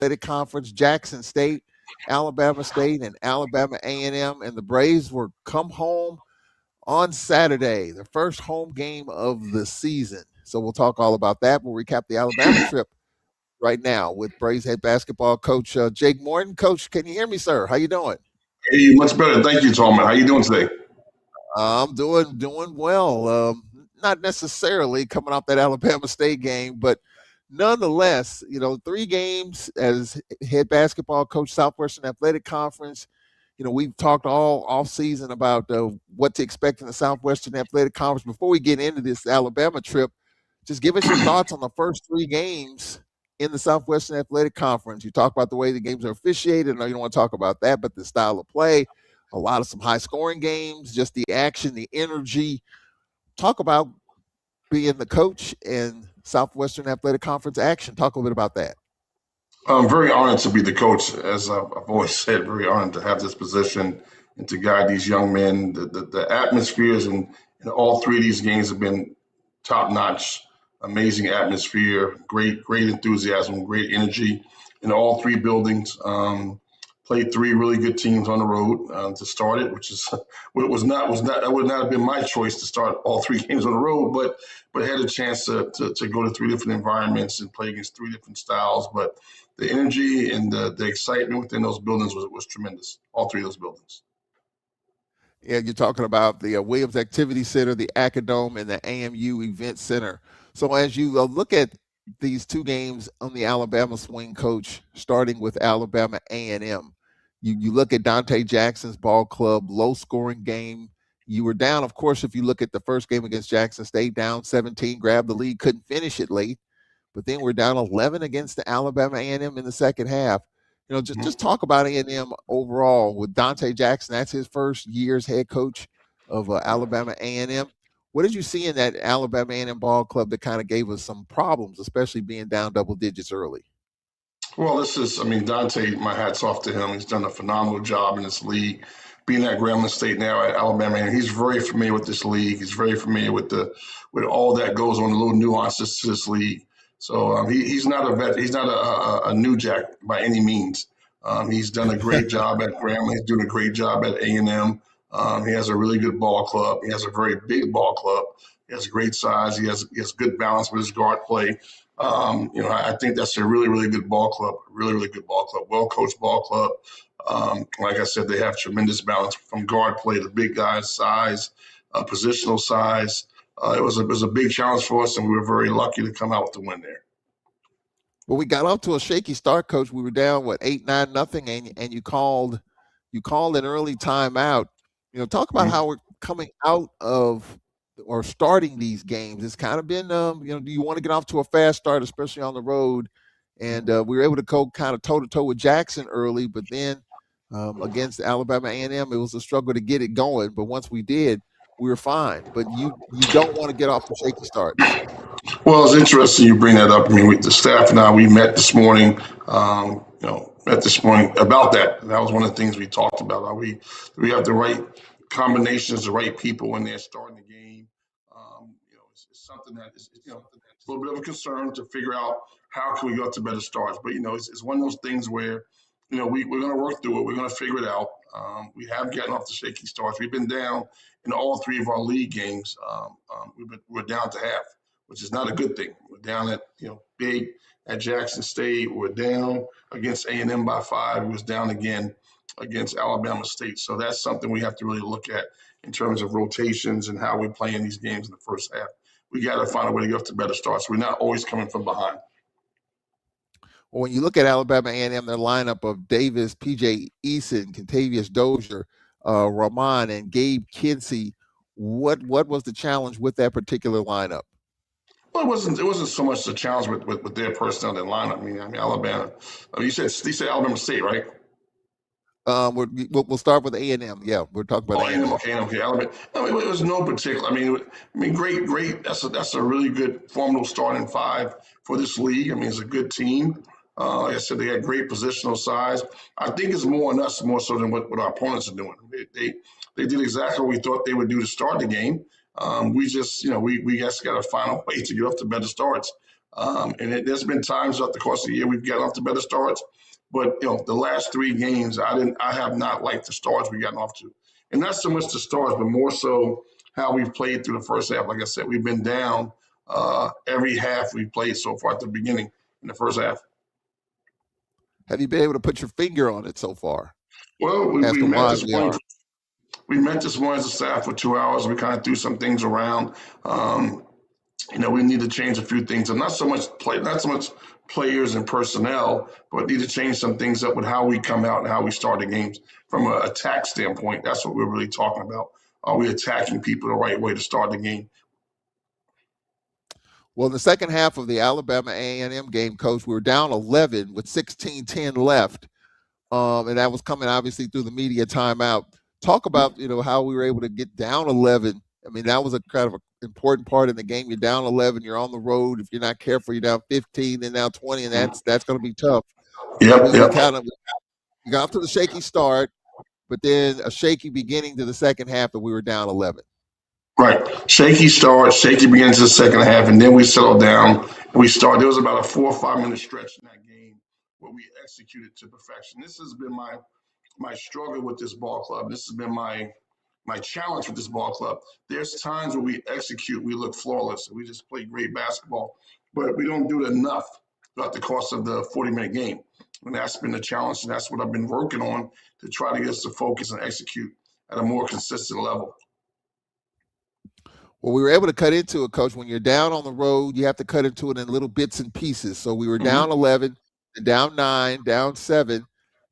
Athletic Conference, Jackson State, Alabama State, and Alabama A&M, and the Braves were come home on Saturday, the first home game of the season. So we'll talk all about that. We'll recap the Alabama trip right now with Braves head basketball coach Jake Morton. Coach, can you hear me, sir? How you doing? Hey, much better. Thank you, Tallman. How you doing today? I'm doing well. Not necessarily coming off that Alabama State game, but nonetheless, 3 games as head basketball coach, Southwestern Athletic Conference. We've talked all off season about what to expect in the Southwestern Athletic Conference. Before we get into this Alabama trip, just give us your thoughts on the first 3 games in the Southwestern Athletic Conference. You talk about the way the games are officiated. I know you don't want to talk about that, but the style of play, a lot of some high scoring games, just the action, the energy. Talk about being the coach in Southwestern Athletic Conference action. Talk a little bit about that. I'm very honored to be the coach, as I've always said, very honored to have this position and to guide these young men. The atmospheres in all three of these games have been top notch, amazing atmosphere, great enthusiasm, great energy in all three buildings. Played three really good teams on the road to start it, which is was not that would not have been my choice to start all three games on the road, but had a chance to go to three different environments and play against three different styles. But the energy and the excitement within those buildings was tremendous. All three of those buildings. Yeah, you're talking about the Williams Activity Center, the Acadome, and the AMU Event Center. So as you look at these 2 games on the Alabama swing, coach, starting with Alabama A&M, you look at Dante Jackson's ball club, low scoring game. You were down, of course, if you look at the first game against Jackson State, down 17, grabbed the lead, couldn't finish it late. But then we're down 11 against the Alabama A&M in the second half. Just talk about A&M overall with Dante Jackson. That's his first year as head coach of Alabama A&M. What did you see in that Alabama A&M ball club that kind of gave us some problems, especially being down double digits early? Well, I mean, Dante, my hat's off to him. He's done a phenomenal job in this league. Being at Grambling State now at Alabama, and he's very familiar with this league. He's very familiar with all that goes on, the little nuances to this league. So he's not a vet. He's not a new jack by any means. He's done a great job at Grambling. He's doing a great job at A&M. He has a really good ball club. He has a very big ball club. He has great size. He has good balance with his guard play. I think that's a really, really good ball club, really, really good ball club, well coached ball club. Like I said, they have tremendous balance from guard play to big guys, size, positional size. It was a big challenge for us, and we were very lucky to come out with the win there. Well, we got off to a shaky start, coach. We were down 8-9-0, and you called an early timeout. Talk about how we're coming out of or starting these games. It's kind of been, do you want to get off to a fast start, especially on the road? And we were able to go kind of toe to toe with Jackson early, but then against Alabama A&M, it was a struggle to get it going. But once we did, we were fine. But you don't want to get off to shaky starts. Well, it's interesting you bring that up. I mean, the staff and I, we met this morning. Met this morning about that. And that was one of the things we talked about. We have the right combinations, the right people when they're starting the game. It's something that is, it's a little bit of a concern to figure out how can we go to better starts. But it's one of those things where we're going to work through it. We're going to figure it out. We have gotten off the shaky starts. We've been down in all three of our league games. We're down to half, which is not a good thing. We're down at big at Jackson State. We're down against A&M by 5. We was down again against Alabama State. So that's something we have to really look at in terms of rotations and how we play in these games in the first half. We got to find a way to get off to better starts. We're not always coming from behind. Well, when you look at Alabama A&M, their lineup of Davis, P.J. Eason, Contavious Dozier, Rahman, and Gabe Kinsey, what was the challenge with that particular lineup? Well, it wasn't so much the challenge with their personnel in lineup. I mean Alabama. You said Alabama State, right? We'll start with A&M. Yeah, we're talking about Oh, A&M. okay. Alabama. I mean, it was no particular. Great. That's a really good formidable starting five for this league. I mean, it's a good team. Like I said, they got great positional size. I think it's more on us more so than what our opponents are doing. They did exactly what we thought they would do to start the game. We just, we just got to find a way to get off to better starts. There's been times throughout the course of the year we've gotten off to better starts, but the last 3 games I have not liked the starts we've gotten off to, and not so much the starts, but more so how we've played through the first half. Like I said, we've been down every half we've played so far at the beginning in the first half. Have you been able to put your finger on it so far Well, as we to met why this we morning. are? We met this morning as a staff for 2 hours. We kind of threw some things around. Um, we need to change a few things, and not so much players and personnel, but need to change some things up with how we come out and how we start the games from an attack standpoint. That's what we're really talking about. Are we attacking people the right way to start the game? Well, in the second half of the Alabama A&M game, Coach, we were down 11 with 16:10 left, and that was coming obviously through the media timeout. Talk about how we were able to get down 11. I mean, that was a kind of an important part in the game. You're down 11. You're on the road. If you're not careful, you're down 15, then now 20, and that's going to be tough. But Yep, we yep. kind of we got off to the shaky start, but then a shaky beginning to the second half, and we were down 11. Right. Shaky start, shaky beginning to the second half, and then we settled down and we started. There was about a 4 or 5 minute stretch in that game where we executed to perfection. This has been my struggle with this ball club. This has been my challenge with this ball club. There's times where we execute, we look flawless, we just play great basketball, but we don't do it enough throughout the course of the 40-minute game. And that's been the challenge, and that's what I've been working on to try to get us to focus and execute at a more consistent level. Well, we were able to cut into it, Coach. When you're down on the road, you have to cut into it in little bits and pieces. So we were Mm-hmm. down 11, down 9, down 7.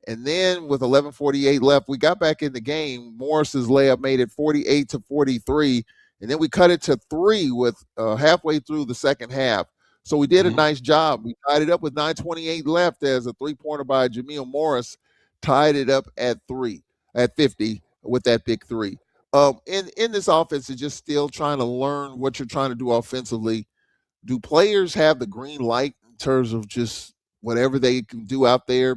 And then with 11:48 left, we got back in the game. Morris's layup made it 48-43. And then we cut it to 3 with halfway through the second half. So we did a Mm-hmm. nice job. We tied it up with 9:28 left as a three-pointer by Jameel Morris tied it up at 50 with that big three. In this offense is just still trying to learn what you're trying to do offensively. Do players have the green light in terms of just whatever they can do out there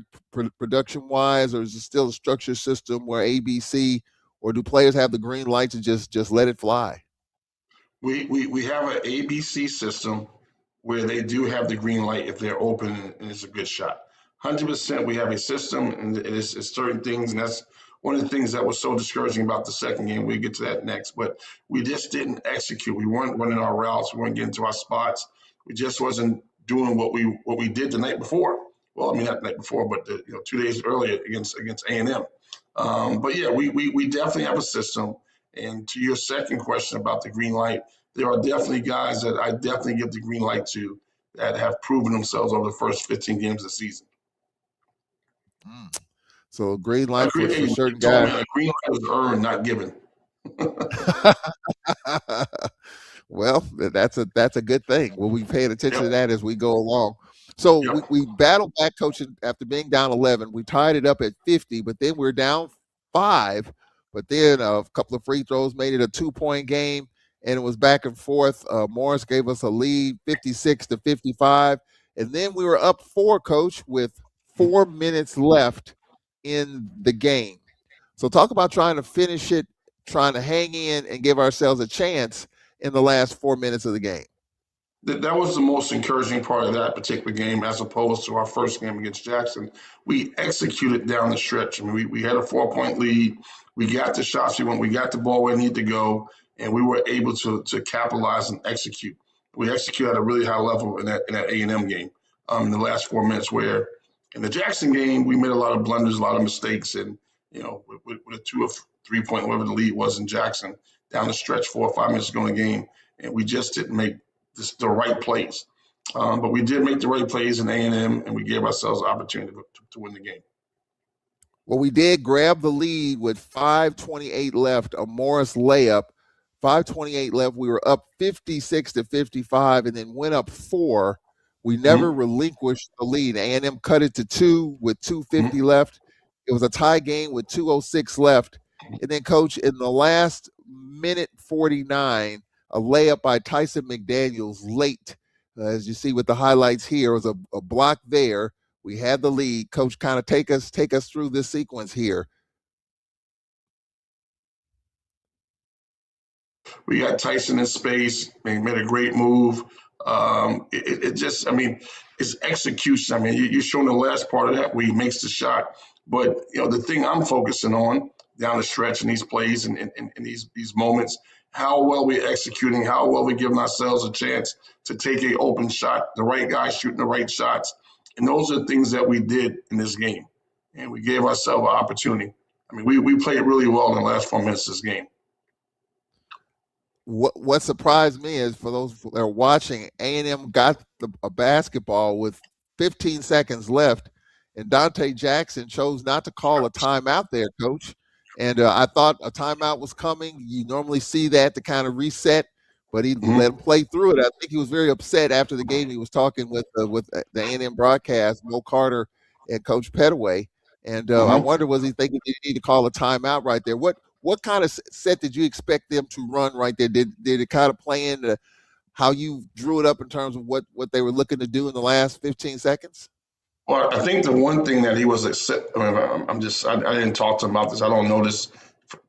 production wise, or is it still a structured system where ABC, or do players have the green light to just let it fly? We have an ABC system where they do have the green light if they're open and it's a good shot. 100% we have a system and it's certain things, and that's one of the things that was so discouraging about the second game. We'll get to that next, but we just didn't execute. We weren't running our routes. We weren't getting to our spots. We just wasn't doing what we did the night before. Well, I mean, not the night before, but 2 days earlier against A&M. But yeah, we definitely have a system. And to your second question about the green light, there are definitely guys that I definitely give the green light to that have proven themselves over the first 15 games of the season. Mm. So green A light green, for hey, they certain told guys. me a green light is earned, not given. Well, that's a good thing. We'll be paying attention to Yep, that as we go along. So yep. we battled back, coaching after being down 11. We tied it up at 50, but then we're down 5. But then a couple of free throws made it a 2-point game, and it was back and forth. Morris gave us a lead, 56-55, and then we were up 4, Coach, with 4 minutes left in the game. So talk about trying to finish it, trying to hang in and give ourselves a chance in the last 4 minutes of the game. That was the most encouraging part of that particular game as opposed to our first game against Jackson. We executed down the stretch. I mean, we had a 4 point lead. We got the shots we want. We got the ball where it needed to go, and we were able to capitalize and execute. We executed at a really high level in that A&M game in the last 4 minutes. Where in the Jackson game, we made a lot of blunders, a lot of mistakes, and with a 2 or 3 point, whatever the lead was in Jackson, down the stretch, 4 or 5 minutes ago in the game, and we just didn't make the right plays. But we did make the right plays in A&M, and we gave ourselves an opportunity to win the game. Well, we did grab the lead with 5:28 left, a Morris layup. 5:28 left. We were up 56-55 and then went up 4. We never Mm-hmm. relinquished the lead. A&M cut it to 2 with 2:50 Mm-hmm. left. It was a tie game with 2:06 left. And then, Coach, in the last minute 49, a layup by Tyson McDaniels late. As you see with the highlights here, was a block there. We had the lead. Coach, kind of take us through this sequence here. We got Tyson in space. He made a great move. It just, I mean, it's execution. I mean, you're showing the last part of that where he makes the shot. But, the thing I'm focusing on down the stretch in these plays and these moments, how well we're executing, how well we're giving ourselves a chance to take a open shot, the right guy shooting the right shots. And those are things that we did in this game. And we gave ourselves an opportunity. I mean, we played really well in the last 4 minutes of this game. What surprised me is for those that are watching, A&M got a basketball with 15 seconds left, and Dante Jackson chose not to call a timeout there, Coach. And I thought a timeout was coming. You normally see that to kind of reset, but he let him Mm-hmm. play through it. I think he was very upset after the game. He was talking with the A&M broadcast, Mo Carter and Coach Petaway, and I Mm-hmm. wonder was he thinking he need to call a timeout right there? What kind of set did you expect them to run right there? Did it kind of play into how you drew it up in terms of what they were looking to do in the last 15 seconds? Well, I think the one thing that he was accept. I mean, I didn't talk to him about this. I don't know this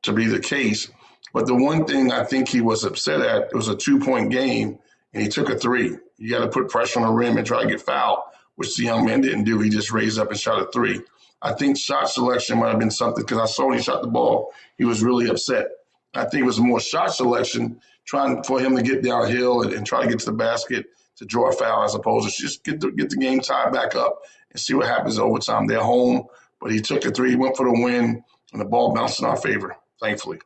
to be the case, but the one thing I think he was upset at, it was a 2 point game, and he took a three. You got to put pressure on the rim and try to get fouled, which the young man didn't do. He just raised up and shot a three. I think shot selection might have been something because I saw when he shot the ball, he was really upset. I think it was more shot selection, trying for him to get downhill and try to get to the basket to draw a foul as opposed to just get the game tied back up and see what happens overtime. They're home, but he took a three, he went for the win, and the ball bounced in our favor, thankfully.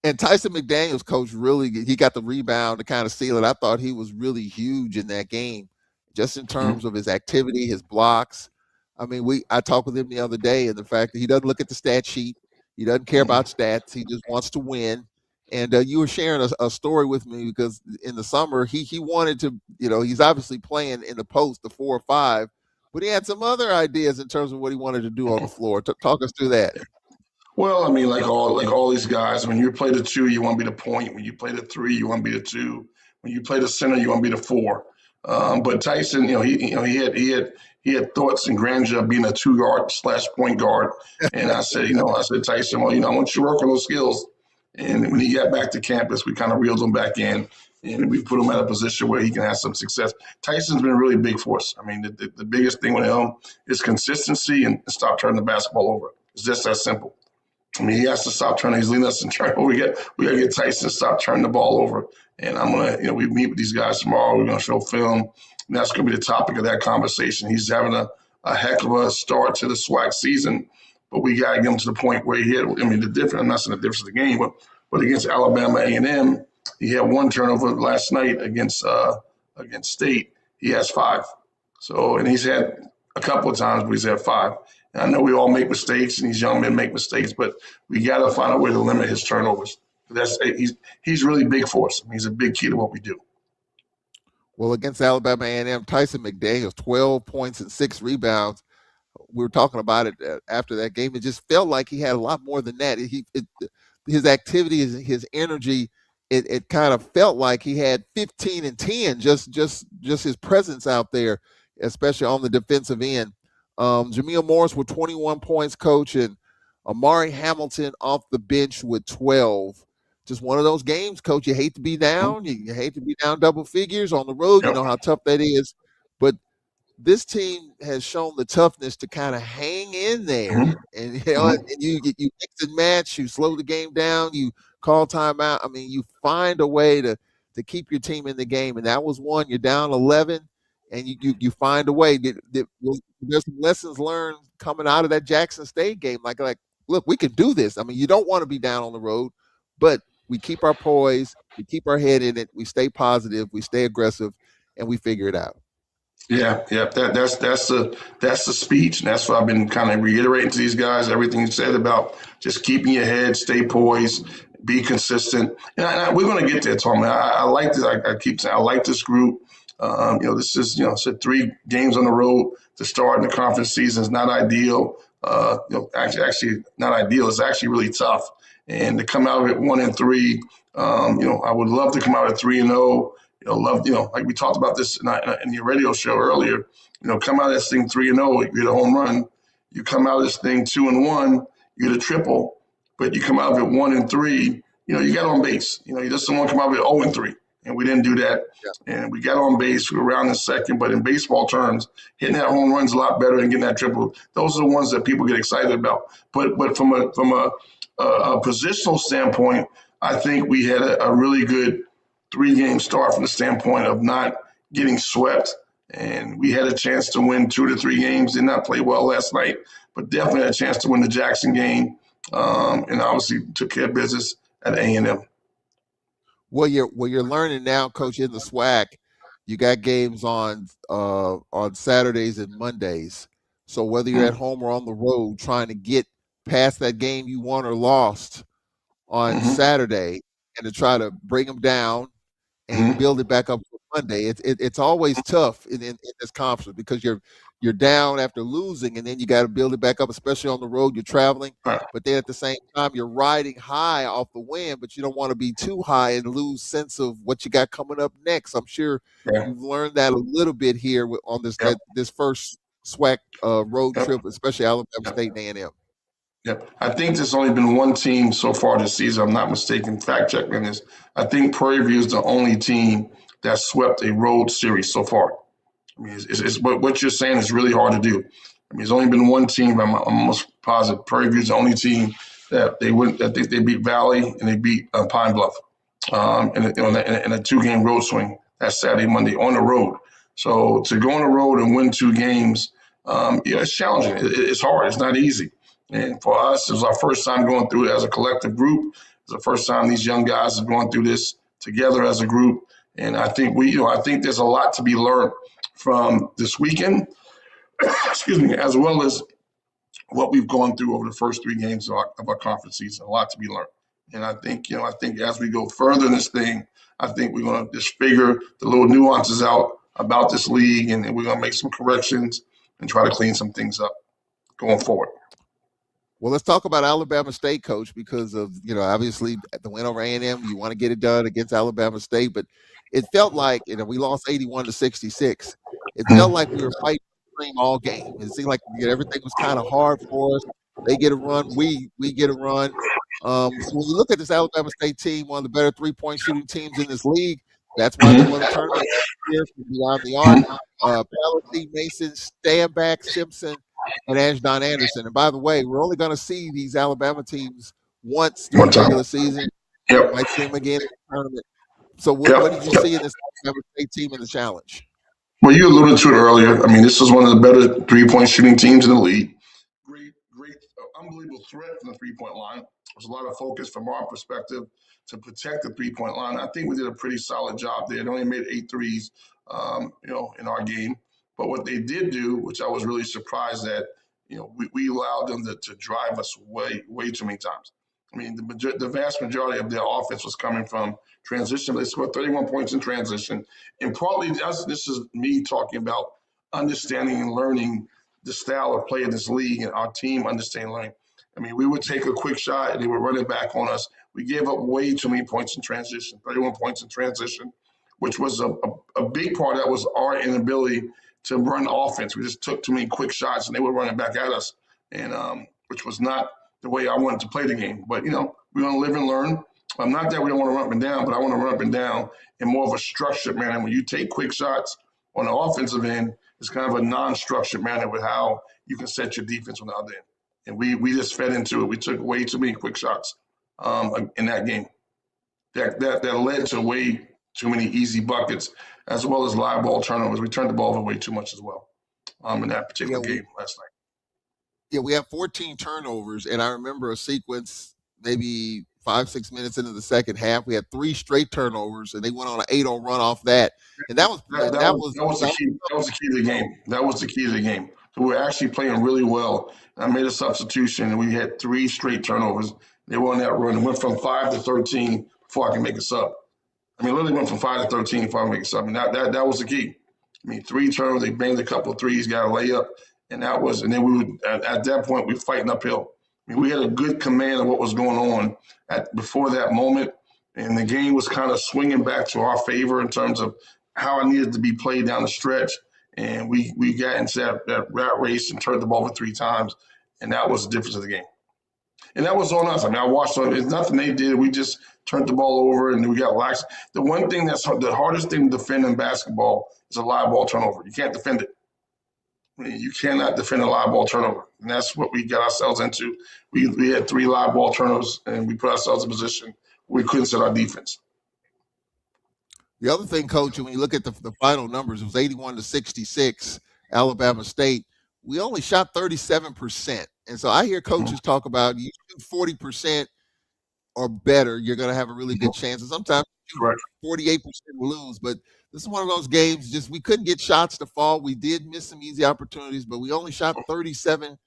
And Tyson McDaniels, coach, really he got the rebound to kind of seal it. I thought he was really huge in that game, just in Mm-hmm. terms of his activity, his blocks. I mean, I talked with him the other day, and the fact that he doesn't look at the stat sheet, he doesn't care Mm-hmm. about stats, he just wants to win. And you were sharing a story with me because in the summer he wanted to, he's obviously playing in the post, the 4 or 5, but he had some other ideas in terms of what he wanted to do on the floor. Talk us through that. Well, I mean, like all these guys, when you play the two, you want to be the point. When you play the three, you want to be the two. When you play the center, you want to be the four. But Tyson, he had thoughts and grandeur of being a 2 guard slash point guard. And I said, Tyson, well, I want you to work on those skills. And when he got back to campus, we kind of reeled him back in, and we put him at a position where he can have some success. Tyson's been really big for us. I mean, the biggest thing with him is consistency and stop turning the basketball over. It's just that simple. I mean, he has to stop turning. He's leading us in turn. We got to get Tyson to stop turning the ball over. And I'm gonna, we meet with these guys tomorrow. We're gonna show film, and that's gonna be the topic of that conversation. He's having a heck of a start to the SWAC season, but we got to get him to the point where he had. I mean, the difference. I'm not saying the difference of the game, but against Alabama A&M, he had one turnover last night against State. He has five. So, and he's had a couple of times, but he's had five. And I know we all make mistakes, and these young men make mistakes, but we got to find a way to limit his turnovers. He's really big for us. I mean, he's a big key to what we do. Well, against Alabama A&M, Tyson McDaniels, 12 points and 6 rebounds. We were talking about it after that game. It just felt like he had a lot more than that. His activity, his energy, it kind of felt like he had 15 and 10. Just his presence out there, especially on the defensive end. Jameel Morris with 21 points, coach, and Amari Hamilton off the bench with 12. Just one of those games, coach. You hate to be down. You hate to be down double figures on the road. You Yep. know how tough that is. But this team has shown the toughness to kind of hang in there, Mm-hmm. and Mm-hmm. you mix and match, you slow the game down, you call timeout. I mean, you find a way to keep your team in the game, and that was one. You're down 11, and you find a way. There's some lessons learned coming out of that Jackson State game. Like, look, we can do this. I mean, you don't want to be down on the road, but we keep our poise, we keep our head in it, we stay positive, we stay aggressive, and we figure it out. Yeah. That's the speech, and that's what I've been kind of reiterating to these guys. Everything you said about just keeping your head, stay poised, be consistent. And we're going to get there, Tom. I like this. I keep saying I like this group. This is said 3 games on the road to start in the conference season is not ideal. Actually not ideal. It's actually really tough. And to come out of it 1-3, I would love to come out at 3-0. Love, like we talked about this in your radio show earlier. Come out of this thing 3-0, you get a home run. You come out of this thing 2-1, you get a triple. But you come out of it 1-3, you got on base. You just don't want to come out of it 0-3. and we didn't do that. Yeah. And we got on base, we were around in second, but in baseball terms, hitting that home run's a lot better than getting that triple. Those are the ones that people get excited about. But from a positional standpoint, I think we had a really good 3 game start from the standpoint of not getting swept. And we had a chance to win 2 to 3 games. Did not play well last night, but definitely had a chance to win the Jackson game. And obviously took care of business at A&M. Well, you're learning now, Coach, in the SWAC. You got games on Saturdays and Mondays. So whether you're at Mm-hmm. home or on the road, trying to get past that game you won or lost on Mm-hmm. Saturday, and to try to bring them down and Mm-hmm. build it back up for Monday. It's always tough in this conference because you're down after losing, and then you got to build it back up, especially on the road. You're traveling, Right. but then at the same time you're riding high off the win, but you don't want to be too high and lose sense of what you got coming up next. I'm sure Yeah. you've learned that a little bit here on Yep. this first SWAC road Yep. trip, especially Alabama Yep. State and A&M. Yep. I think there's only been one team so far this season. I'm not mistaken. Fact check me on this. I think Prairie View is the only team that swept a road series so far. I mean, it's what you're saying is really hard to do. I mean, there's only been one team. I'm almost positive Prairie View is the only team that they went. I think they beat Valley and they beat Pine Bluff in a 2 game road swing. That's Saturday, Monday on the road. So to go on the road and win 2 games, it's challenging. It's hard. It's not easy. And for us, it was our first time going through it as a collective group. It's the first time these young guys have gone through this together as a group. And I think I think there's a lot to be learned from this weekend, excuse me, as well as what we've gone through over the first 3 games of our conference season. A lot to be learned. And I think as we go further in this thing, I think we're going to just figure the little nuances out about this league, and we're going to make some corrections and try to clean some things up going forward. Well, let's talk about Alabama State, Coach, because of obviously the win over A&M. You want to get it done against Alabama State, but it felt like we lost 81-66. It felt like we were fighting for the dream all game. It seemed like everything was kind of hard for us. They get a run, we get a run. So when you look at this Alabama State team, one of the better 3-point shooting teams in this league, that's why they won the tournament here from beyond the arc. Palace, Mason, Standback, Simpson, and Ashdown Anderson. And by the way, we're only going to see these Alabama teams once during One the time. regular season. Yep. Might see them again in the tournament. So what did Yep. you Yep. see in this Alabama State team in the challenge? Well, you alluded to it earlier. I mean, this is one of the better 3-point shooting teams in the league. Great, unbelievable threat from the 3-point line. There's a lot of focus from our perspective to protect the 3-point line. I think we did a pretty solid job there. They only made 8 threes, in our game. But what they did do, which I was really surprised at, we allowed them to drive us way too many times. I mean, the vast majority of their offense was coming from transition. They scored 31 points in transition. And partly, this is me talking about understanding and learning the style of play in this league and our team understanding learning. I mean, we would take a quick shot and they would run it back on us. We gave up way too many points in transition, 31 points in transition, which was a big part of that was our inability to run offense. We just took too many quick shots and they would run it back at us, and which was not the way I wanted to play the game. But, we're going to live and learn. Not that we don't want to run up and down, but I want to run up and down in more of a structured manner. When you take quick shots on the offensive end, it's kind of a non-structured manner with how you can set your defense on the other end. And we just fed into it. We took way too many quick shots in that game. That led to way too many easy buckets, as well as live ball turnovers. We turned the ball over way too much as well in that Yeah, particular game last night. we have 14 turnovers, and I remember a sequence maybe 5-6 minutes into the second half. We had 3 straight turnovers, and they went on an 8-0 run off that. And that was That, that that was was that was the that key. That was the key to the game. That was the key to the game. So we were actually playing really well. I made a substitution, and we had 3 straight turnovers. They were on that run. It went from 5 to 13 before I can make a sub. I mean, literally went from 5 to 13 before I make a sub. And that was the key. I mean, 3 turnovers. They banged a couple of threes, got a layup, and then we would at that point we were fighting uphill. I mean, we had a good command of what was going on before that moment, and the game was kind of swinging back to our favor in terms of how I needed to be played down the stretch. And we got into that rat race and turned the ball over 3 times, and that was the difference of the game. And that was on us. I mean, I watched on. It's nothing they did. We just turned the ball over and we got lax. The one thing that's the hardest thing to defend in basketball is a live ball turnover. You can't defend it. I mean, you cannot defend a live ball turnover, and that's what we got ourselves into. We had three live ball turnovers, and we put ourselves in a position where we couldn't set our defense. The other thing, coach, when you look at the final numbers, it was 81 to 66, Alabama State. We only shot 37%. And so I hear Mhm. coaches talk about you shoot 40% or better, you're going to have a really good chance. And sometimes you Correct. 48% lose, but this is one of those games just we couldn't get shots to fall. We did miss some easy opportunities, but we only shot 37%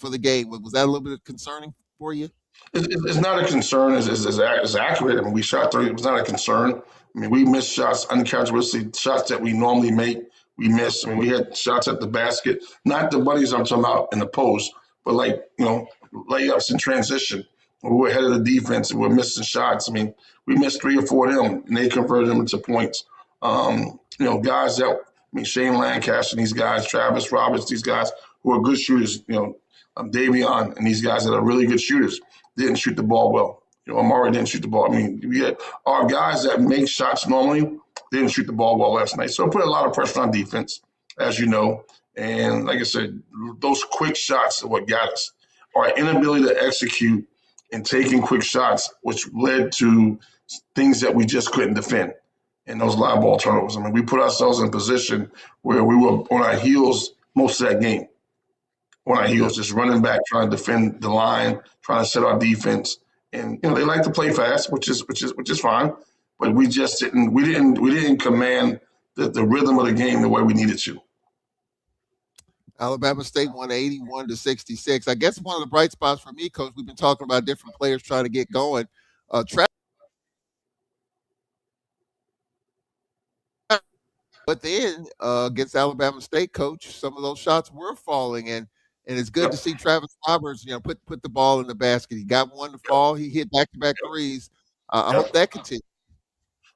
for the game. Was that a little bit concerning for you? It's not a concern as accurate. I mean, we shot 30. It was not a concern. I mean, we missed shots, uncharacteristic shots that we normally make. We missed. I mean, we had shots at the basket, not the buddies I'm talking about in the post, but like, layups in transition. We were ahead of the defense and we're missing shots. I mean, we missed three or four of them and they converted them into points. Guys that, I mean, Shane Lancaster, these guys, Travis Roberts, these guys who are good shooters, Davion and these guys that are really good shooters didn't shoot the ball well. Amari didn't shoot the ball. I mean, we had our guys that make shots normally didn't shoot the ball well last night. So it put a lot of pressure on defense, as you know. And like I said, those quick shots are what got us. Our inability to execute and taking quick shots, which led to things that we just couldn't defend in those live ball turnovers. I mean, we put ourselves in a position where we were on our heels most of that game. On our Yeah. heels, just running back, trying to defend the line, trying to set our defense. And they like to play fast, which is fine. But we just didn't command the rhythm of the game the way we needed to. Alabama State won 81 to 66. I guess one of the bright spots for me, coach, we've been talking about different players trying to get going. Travis, but then against Alabama State, coach, some of those shots were falling, and it's good to Yep. see Travis Roberts, put the ball in the basket. He got one to fall. He hit back to back threes. I hope Yep. that continues.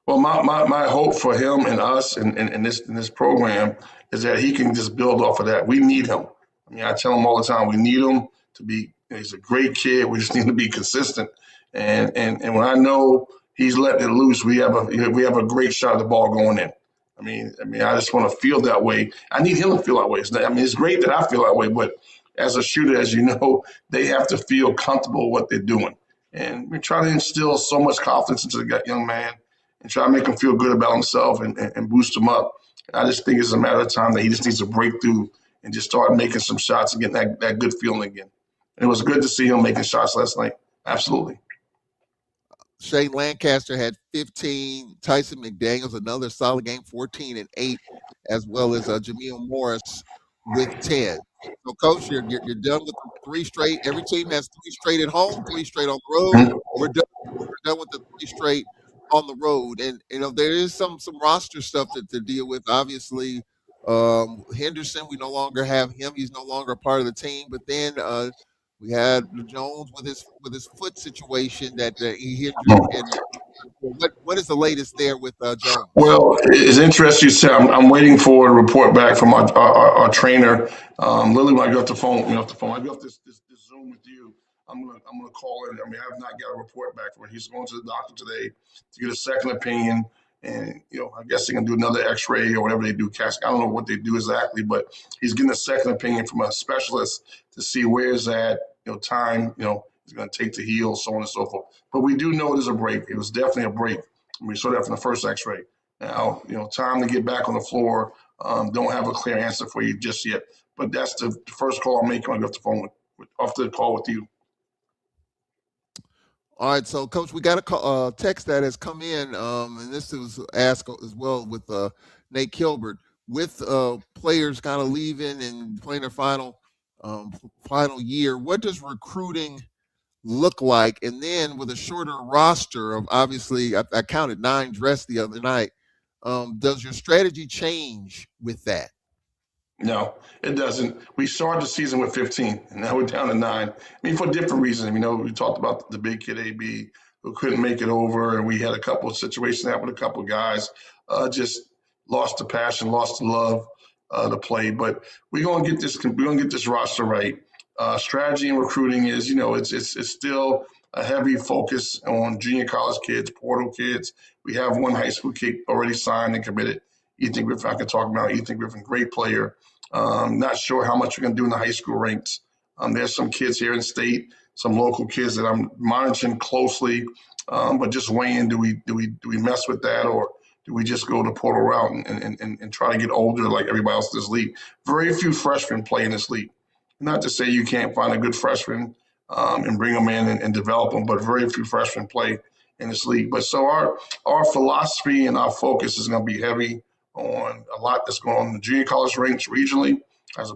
Well, my hope for him and us in this program is that he can just build off of that. We need him. I mean, I tell him all the time, we need him to be. He's a great kid. We just need to be consistent. And when I know he's letting it loose, we have a great shot of the ball going in. I mean, I just want to feel that way. I need him to feel that way. It's great that I feel that way, but as a shooter, as you know, they have to feel comfortable with what they're doing. And we try to instill so much confidence into the young man and try to make him feel good about himself and boost him up. I just think it's a matter of time that he just needs to break through and just start making some shots and getting that good feeling again. And it was good to see him making shots last night. Absolutely. Shane Lancaster had 15. Tyson McDaniels, another solid game, 14 and 8, as well as Jameel Morris with 10. So, coach, you're done with the three straight. Every team has three straight at home, three straight on the road. Mhm. We're done with the three straight on the road, and there is some roster stuff to deal with. Obviously, Henderson, we no longer have him; he's no longer a part of the team. But then we had Jones with his foot situation that he injured, and what is the latest there with Jones? Well, it's interesting you said. I'm waiting for a report back from our trainer. Lily, when I get off the phone, I get off this Zoom with you. I'm gonna call in. I mean, I have not got a report back from him. He's going to the doctor today to get a second opinion, and I guess they can do another X-ray or whatever they do. Cask. I don't know what they do exactly, but he's getting a second opinion from a specialist to see where is that time is going to take to heal, so on and so forth. But we do know there's a break. It was definitely a break. We saw that from the first X-ray. Now, time to get back on the floor. Don't have a clear answer for you just yet, but that's the first call I'm making when I get off the phone off the call with you. All right, so coach, we got a text that has come in, and this was asked as well with Nate Kilbert, with players kind of leaving and playing their um, final year. What does recruiting look like? And then with a shorter roster of obviously, I counted 9 dressed the other night. Does your strategy change with that? No, it doesn't. We started the season with 15, and now we're down to 9. I mean, for different reasons. We talked about the big kid AB who couldn't make it over, and we had a couple of situations happen with a couple of guys just lost the passion, lost the love to play. But we're gonna get this. We're gonna get this roster right. strategy and recruiting is, it's still a heavy focus on junior college kids, portal kids. We have one high school kid already signed and committed. Ethan Griffin, I can talk about Ethan Griffin, great player. Not sure how much we're going to do in the high school ranks. There's some kids here in state, some local kids that I'm monitoring closely, but just weighing, do we mess with that, or do we just go the portal route and try to get older like everybody else in this league? Very few freshmen play in this league. Not to say you can't find a good freshman and bring them in and develop them, but very few freshmen play in this league. But so our philosophy and our focus is going to be heavy on a lot that's going on in the junior college ranks regionally, as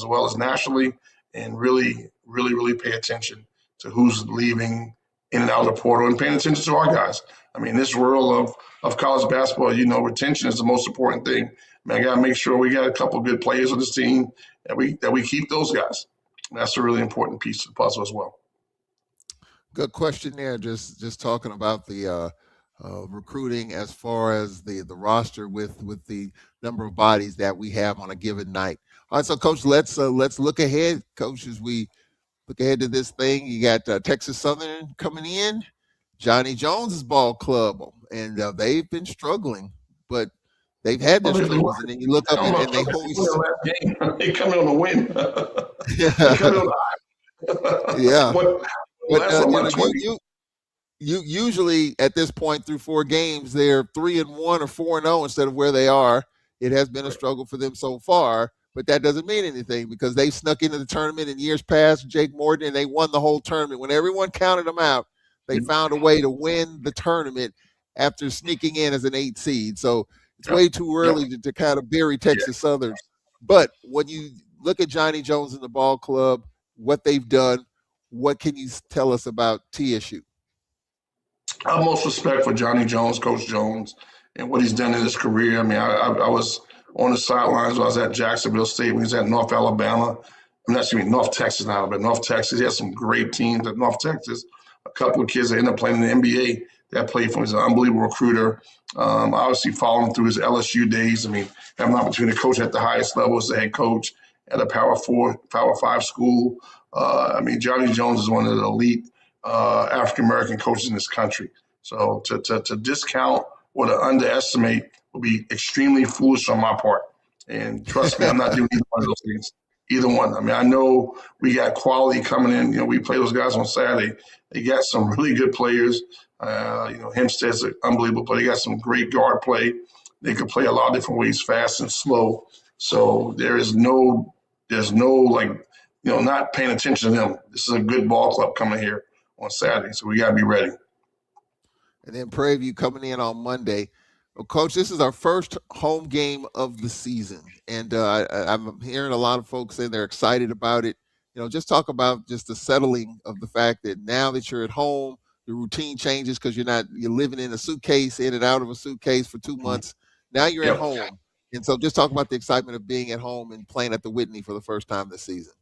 well as nationally, and really, really, really pay attention to who's leaving in and out of the portal and paying attention to our guys. I mean, this world of college basketball, retention is the most important thing. I mean, I got to make sure we got a couple of good players on this team that we keep those guys. That's a really important piece of the puzzle as well. Good question there. Just talking about the recruiting as far as the roster with the number of bodies that we have on a given night. All right, so Coach, let's look ahead, Coach, as we look ahead to this thing. You got Texas Southern coming in, Johnny Jones's ball club, and they've been struggling, but they've had Oh, their struggles. And then you look up and they hoist. They coming on the win. They Yeah, coming on the yeah. what But last one, what, you 20? you usually at this point through 4 games they're 3-1 or 4-0 instead of where they are. It has been a struggle for them so far, but that doesn't mean anything because they snuck into the tournament in years past. Jake Morton, and they won the whole tournament. When everyone counted them out, they found a way to win the tournament after sneaking in as an 8 seed. So it's Yep, way too yep, early to kind of bury yeah. Texas Southern. But when you look at Johnny Jones and the ball club, what they've done, what can you tell us about TSU? Utmost respect for Johnny Jones, Coach Jones, and what he's done in his career. I mean, I was on the sidelines when I was at Jacksonville State when he was at North Alabama. I'm not excuse me, North Texas now, but North Texas. He had some great teams at North Texas. A couple of kids that ended up playing in the NBA that played for him. He's an unbelievable recruiter. Obviously, following through his LSU days. I mean, having an opportunity to coach at the highest level as the head coach at a Power Four, Power Five school. I mean, Johnny Jones is one of the elite African American coaches in this country. So to discount or to underestimate would be extremely foolish on my part. And trust me, I'm not doing either one of those things. Either one. I mean, I know we got quality coming in. We play those guys on Saturday. They got some really good players. Hempstead's an unbelievable player. They got some great guard play. They could play a lot of different ways, fast and slow. So there's no like, not paying attention to them. This is a good ball club coming here on Saturday, so we got to be ready. And then Prairie View coming in on Monday. Well, Coach, this is our first home game of the season, and I'm hearing a lot of folks saying they're excited about it. Just talk about just the settling of the fact that now that you're at home, the routine changes because you're living in a suitcase, in and out of a suitcase for 2 months. Now you're at Yep. home, and so just talk about the excitement of being at home and playing at the Whitney for the first time this season.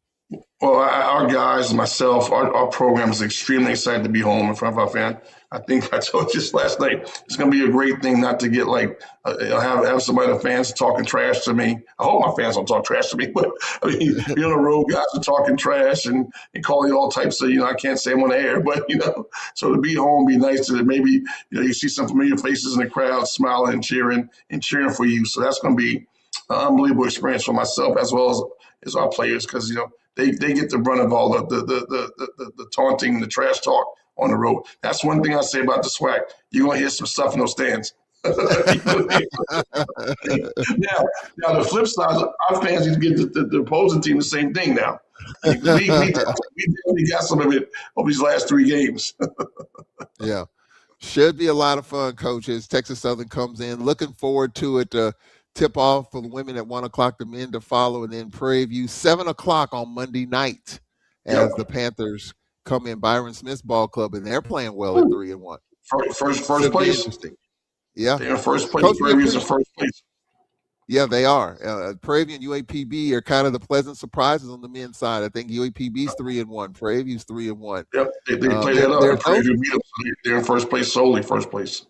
Well, our guys, myself, our program is extremely excited to be home in front of our fans. I think I told you just last night. It's going to be a great thing not to get like have somebody, the fans, talking trash to me. I hope my fans don't talk trash to me, but I mean, on the road, guys are talking trash and calling all types of, I can't say them on the air, but so to be home, be nice to maybe you see some familiar faces in the crowd, smiling and cheering for you. So that's going to be an unbelievable experience for myself as well as our players because they get the brunt of all the taunting and the trash talk on the road. That's one thing I say about the SWAC. You're gonna hear some stuff in those stands. now, now the flip side, our fans need to get the opposing team the same thing now. We definitely got some of it over these last 3 games. Yeah. Should be a lot of fun, coaches. Texas Southern comes in. Looking forward to it. Tip off for the women at 1 o'clock, the men to follow, and then Prairie View 7 o'clock on Monday night as the Yep. Panthers come in. Byron Smith's ball club, and they're playing well at 3-1. First Should be place. interesting. Yeah, They're in first place. Coach, we Prairie View's in appreciate. first place. Yeah, they are. Prairie View and UAPB are kind of the pleasant surprises on the men's side. I think UAPB's 3-1. Prairie View's 3-1. Yep. They played There, that up, there's and no Prairie View beat them. So they're in first place solely. First place.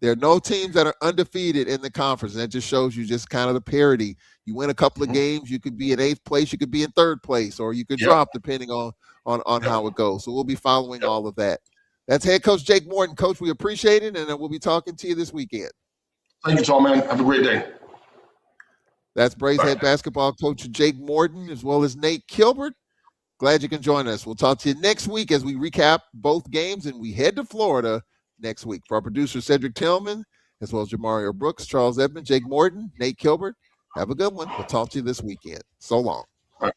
There are no teams that are undefeated in the conference. And that just shows you just kind of the parity. You win a couple of Mhm. games, you could be in eighth place, you could be in third place, or you could Yep. drop depending on Yep. how it goes. So we'll be following Yep. all of that. That's head coach Jake Morton. Coach, we appreciate it, and we'll be talking to you this weekend. Thank you, tall man. Have a great day. That's Braves Bye. head basketball coach Jake Morton, as well as Nate Kilbert. Glad you can join us. We'll talk to you next week as we recap both games and we head to Florida next week. For our producer, Cedric Tillman, as well as Jamario Brooks, Charles Edmond, Jake Morton, Nate Kilbert, have a good one. We'll talk to you this weekend. So long. Bye.